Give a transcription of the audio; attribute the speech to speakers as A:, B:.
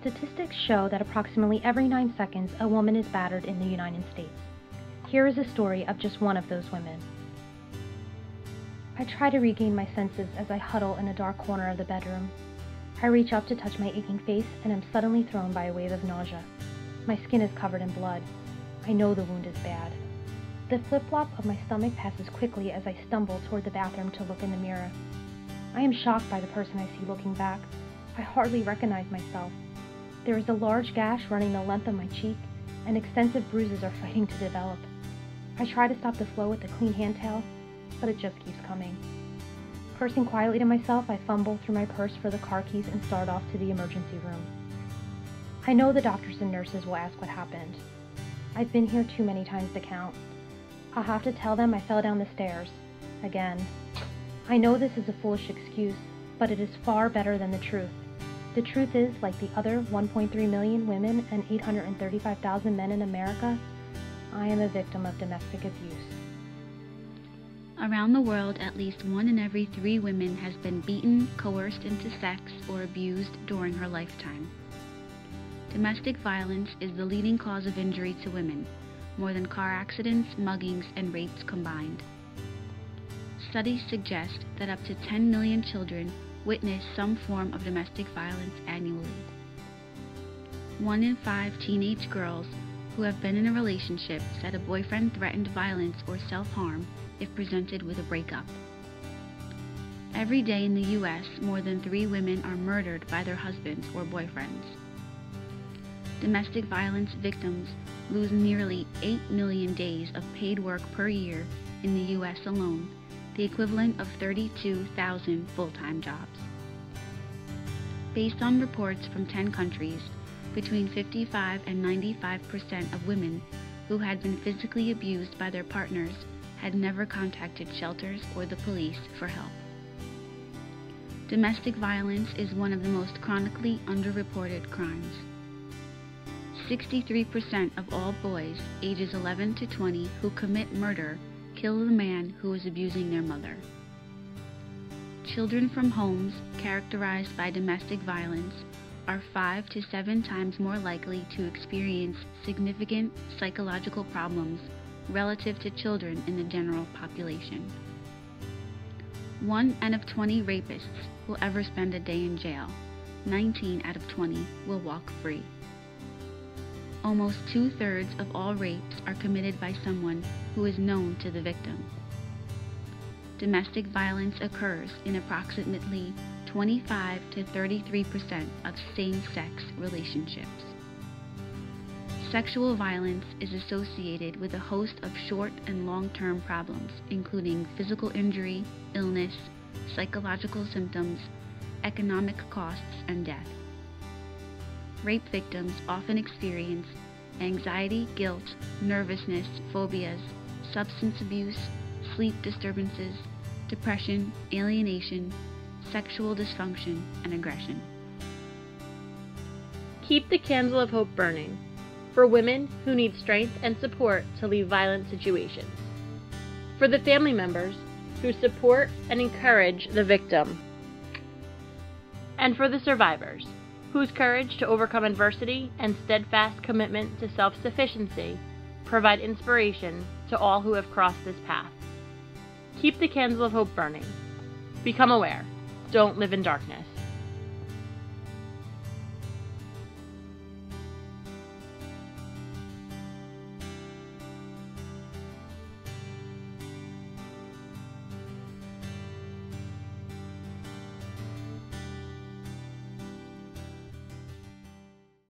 A: Statistics show that approximately every 9 seconds a woman is battered in the United States. Here is a story of just one of those women. I try to regain my senses as I huddle in a dark corner of the bedroom. I reach up to touch my aching face and am suddenly thrown by a wave of nausea. My skin is covered in blood. I know the wound is bad. The flip-flop of my stomach passes quickly as I stumble toward the bathroom to look in the mirror. I am shocked by the person I see looking back. I hardly recognize myself. There is a large gash running the length of my cheek, and extensive bruises are fighting to develop. I try to stop the flow with a clean hand towel, but it just keeps coming. Cursing quietly to myself, I fumble through my purse for the car keys and start off to the emergency room. I know the doctors and nurses will ask what happened. I've been here too many times to count. I'll have to tell them I fell down the stairs. Again. I know this is a foolish excuse, but it is far better than the truth. The truth is, like the other 1.3 million women and 835,000 men in America, I am a victim of domestic abuse.
B: Around the world, at least 1 in every 3 women has been beaten, coerced into sex, or abused during her lifetime. Domestic violence is the leading cause of injury to women, more than car accidents, muggings, and rapes combined. Studies suggest that up to 10 million children witness some form of domestic violence annually. 1 in 5 teenage girls who have been in a relationship said a boyfriend threatened violence or self-harm if presented with a breakup. Every day in the U.S., more than 3 women are murdered by their husbands or boyfriends. Domestic violence victims lose nearly 8 million days of paid work per year in the U.S. alone, the equivalent of 32,000 full-time jobs. Based on reports from 10 countries, between 55 and 95% of women who had been physically abused by their partners had never contacted shelters or the police for help. Domestic violence is one of the most chronically underreported crimes. 63% of all boys ages 11 to 20 who commit murder kill the man who is abusing their mother. Children from homes characterized by domestic violence are 5 to 7 times more likely to experience significant psychological problems relative to children in the general population. 1 out of 20 rapists will ever spend a day in jail. 19 out of 20 will walk free. Almost 2/3 of all rapes are committed by someone who is known to the victim. Domestic violence occurs in approximately 25 to 33% of same-sex relationships. Sexual violence is associated with a host of short and long-term problems, including physical injury, illness, psychological symptoms, economic costs, and death. Rape victims often experience anxiety, guilt, nervousness, phobias, substance abuse, sleep disturbances, depression, alienation, sexual dysfunction, and aggression.
C: Keep the candle of hope burning for women who need strength and support to leave violent situations. For the family members who support and encourage the victim. And for the survivors whose courage to overcome adversity and steadfast commitment to self-sufficiency provide inspiration to all who have crossed this path. Keep the candle of hope burning. Become aware. Don't live in darkness.